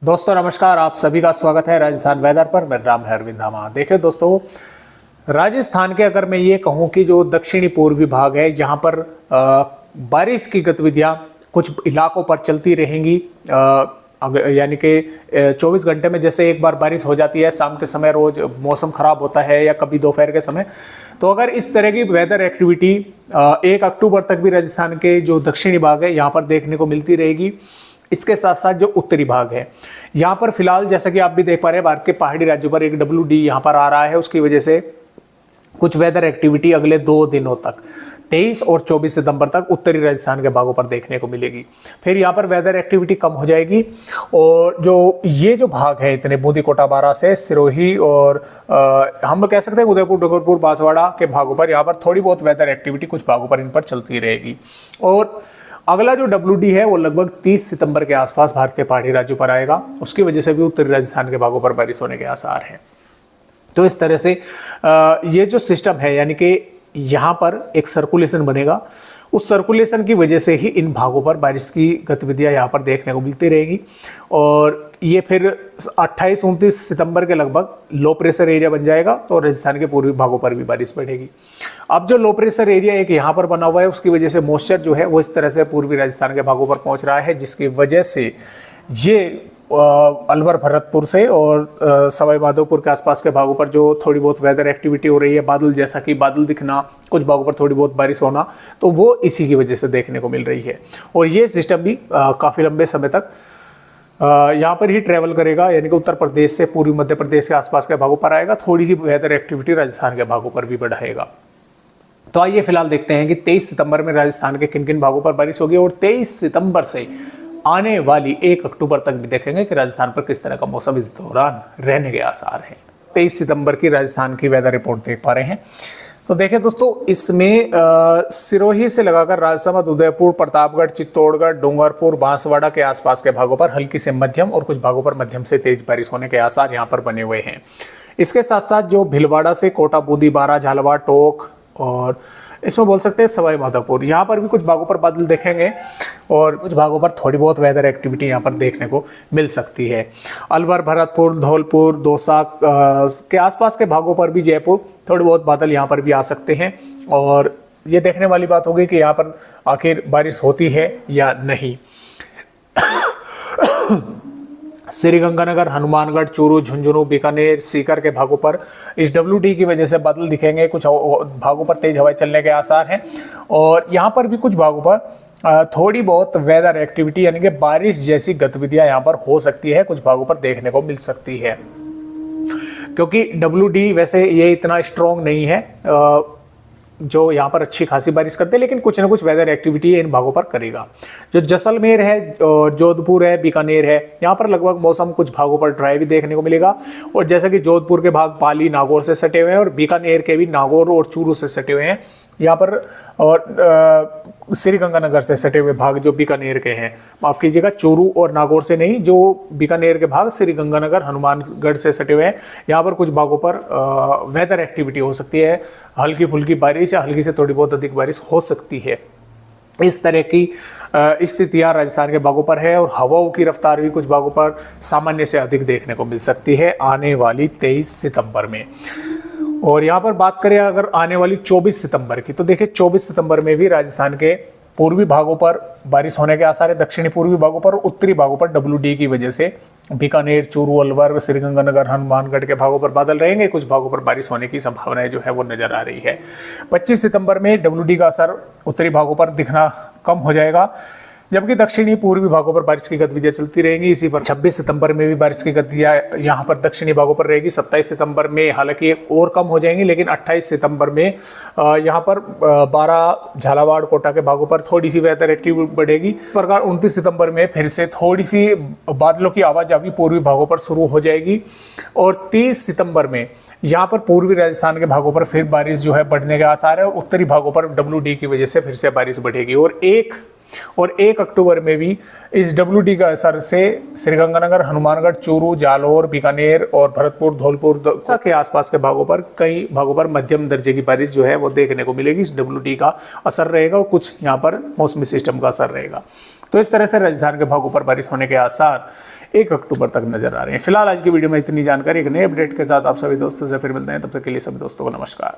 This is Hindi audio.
दोस्तों नमस्कार, आप सभी का स्वागत है राजस्थान वेदर पर। मेरा नाम है अरविंद धामा। देखिए दोस्तों, राजस्थान के अगर मैं ये कहूँ कि जो दक्षिणी पूर्वी भाग है यहाँ पर बारिश की गतिविधियाँ कुछ इलाकों पर चलती रहेंगी। यानी कि 24 घंटे में जैसे एक बार बारिश हो जाती है शाम के समय, रोज मौसम खराब होता है या कभी दोपहर के समय, तो अगर इस तरह की वेदर एक्टिविटी 1 अक्टूबर तक भी राजस्थान के जो दक्षिणी भाग है यहाँ पर देखने को मिलती रहेगी। इसके साथ साथ जो उत्तरी भाग है यहाँ पर फिलहाल जैसा कि आप भी देख पा रहे हैं, भारत के पहाड़ी राज्यों पर एक WD यहाँ पर आ रहा है। उसकी वजह से कुछ वेदर एक्टिविटी अगले 2 दिनों तक 23 और 24 सितंबर तक उत्तरी राजस्थान के भागों पर देखने को मिलेगी। फिर यहाँ पर वेदर एक्टिविटी कम हो जाएगी और ये जो भाग है इतने बूंदी कोटा बारा से सिरोही और हम कह सकते हैं उदयपुर, डूंगरपुर, बांसवाड़ा के भागों पर यहाँ पर थोड़ी बहुत वेदर एक्टिविटी कुछ भागों पर इन पर चलती रहेगी। और अगला जो WD है वो लगभग 30 सितंबर के आसपास भारत के पहाड़ी राज्यों पर आएगा। उसकी वजह से भी उत्तरी राजस्थान के भागों पर बारिश होने के आसार हैं। तो इस तरह से ये जो सिस्टम है, यानी कि यहाँ पर एक सर्कुलेशन बनेगा, उस सर्कुलेशन की वजह से ही इन भागों पर बारिश की गतिविधियाँ यहाँ पर देखने को मिलती रहेगी। और ये फिर 28-29 सितंबर के लगभग लो प्रेशर एरिया बन जाएगा, तो राजस्थान के पूर्वी भागों पर भी बारिश बढ़ेगी। अब जो लो प्रेशर एरिया एक यहाँ पर बना हुआ है, उसकी वजह से मॉइस्चर जो है वो इस तरह से पूर्वी राजस्थान के भागों पर पहुँच रहा है, जिसकी वजह से ये अलवर, भरतपुर से और सवाई माधोपुर के आसपास के भागों पर जो थोड़ी बहुत वेदर एक्टिविटी हो रही है, बादल जैसा कि बादल दिखना, कुछ भागों पर थोड़ी बहुत बारिश होना, तो वो इसी की वजह से देखने को मिल रही है। और ये सिस्टम भी काफ़ी लंबे समय तक यहाँ पर ही ट्रेवल करेगा, यानी कि उत्तर प्रदेश से पूर्वी मध्य प्रदेश के आसपास के भागों पर आएगा। थोड़ी सी वेदर एक्टिविटी राजस्थान के भागों पर भी बढ़ाएगा। तो आइए फिलहाल देखते हैं कि 23 सितंबर में राजस्थान के किन किन भागों पर बारिश होगी और 23 सितंबर से आने वाली 1 अक्टूबर तक भी देखेंगे कि राजस्थान पर किस तरह का मौसम इस दौरान रहने के आसार हैं। 23 सितंबर की राजस्थान की वेदर रिपोर्ट देख पा रहे हैं। तो देखें दोस्तों, इसमें सिरोही से लगाकर राजसमंद, उदयपुर, प्रतापगढ़, चित्तौड़गढ़, डूंगरपुर, बांसवाड़ा के आसपास के भागों पर हल्की से मध्यम और कुछ भागों पर मध्यम से तेज बारिश होने के आसार यहाँ पर बने हुए हैं। इसके साथ साथ जो भीलवाड़ा से कोटा, बूंदी, बारा, झालावाड़, टोंक और इसमें बोल सकते हैं सवाई माधोपुर, यहाँ पर भी कुछ भागों पर बादल देखेंगे और कुछ भागों पर थोड़ी बहुत वेदर एक्टिविटी यहाँ पर देखने को मिल सकती है। अलवर, भरतपुर, धौलपुर, दौसा के आसपास के भागों पर भी, जयपुर, थोड़े बहुत बादल यहाँ पर भी आ सकते हैं। और ये देखने वाली बात होगी कि यहाँ पर आखिर बारिश होती है या नहीं। श्रीगंगानगर, हनुमानगढ़, चूरू, झुंझुनू, बीकानेर, सीकर के भागों पर इस WD की वजह से बादल दिखेंगे। कुछ भागों पर तेज हवाएं चलने के आसार हैं और यहाँ पर भी कुछ भागों पर थोड़ी बहुत वेदर एक्टिविटी यानी कि बारिश जैसी गतिविधियां यहाँ पर हो सकती है, कुछ भागों पर देखने को मिल सकती है। क्योंकि WD वैसे ये इतना स्ट्रॉन्ग नहीं है जो यहाँ पर अच्छी खासी बारिश करते हैं, लेकिन कुछ ना कुछ वेदर एक्टिविटी इन भागों पर करेगा। जो जैसलमेर है, जोधपुर है, बीकानेर है, यहाँ पर लगभग मौसम कुछ भागों पर ड्राई भी देखने को मिलेगा। और जैसा कि जोधपुर के भाग पाली, नागौर से सटे हुए हैं और बीकानेर के भी नागौर और चूरू से सटे हुए हैं यहाँ पर, और श्रीगंगानगर से सटे हुए भाग जो बीकानेर के हैं, माफ़ कीजिएगा, चूरू और नागौर से नहीं, जो बीकानेर के भाग श्रीगंगानगर, हनुमानगढ़ से सटे हुए हैं, यहाँ पर कुछ भागों पर वेदर एक्टिविटी हो सकती है। हल्की फुल्की बारिश या हल्की से थोड़ी बहुत अधिक बारिश हो सकती है। इस तरह की स्थितियाँ राजस्थान के भागों पर है और हवाओं की रफ्तार भी कुछ भागों पर सामान्य से अधिक देखने को मिल सकती है आने वाली 23 सितंबर में। और यहाँ पर बात करें अगर आने वाली 24 सितंबर की, तो देखिए 24 सितंबर में भी राजस्थान के पूर्वी भागों पर बारिश होने के आसार है। दक्षिणी पूर्वी भागों पर, उत्तरी भागों पर WD की वजह से बीकानेर, चूरू, अलवर, श्रीगंगानगर, हनुमानगढ़ के भागों पर बादल रहेंगे। कुछ भागों पर बारिश होने की संभावनाएं जो है वो नजर आ रही है। 25 सितंबर में WD का असर उत्तरी भागों पर दिखना कम हो जाएगा, जबकि दक्षिणी पूर्वी भागों पर बारिश की गतिविधियां चलती रहेंगी। इसी पर 26 सितंबर में भी बारिश की गतिविधियां यहाँ पर दक्षिणी भागों पर रहेगी। 27 सितंबर में हालांकि और कम हो जाएंगी, लेकिन 28 सितंबर में यहाँ पर 12, झालावाड़, कोटा के भागों पर थोड़ी सी वेदर एक्टिविटी बढ़ेगी। इस प्रकार 29 सितंबर में फिर से थोड़ी सी बादलों की आवाजाही पूर्वी भागों पर शुरू हो जाएगी और 30 सितंबर में यहाँ पर पूर्वी राजस्थान के भागों पर फिर बारिश जो है बढ़ने के आसार है और उत्तरी भागों पर WD की वजह से फिर से बारिश बढ़ेगी। और 1 अक्टूबर में भी इस WD का असर से श्रीगंगानगर, हनुमानगढ़, चूरू, जालौर, बीकानेर और भरतपुर, धौलपुर के आसपास के भागों पर कई भागों पर मध्यम दर्जे की बारिश जो है वो देखने को मिलेगी। इस WD का असर रहेगा और कुछ यहाँ पर मौसमी सिस्टम का असर रहेगा। तो इस तरह से राजस्थान के भागों पर बारिश होने के आसार 1 अक्टूबर तक नजर आ रहे हैं। फिलहाल आज की वीडियो में इतनी जानकारी। एक नए अपडेट के साथ आप सभी दोस्तों से फिर मिलते हैं, तब तक के लिए सभी दोस्तों को नमस्कार।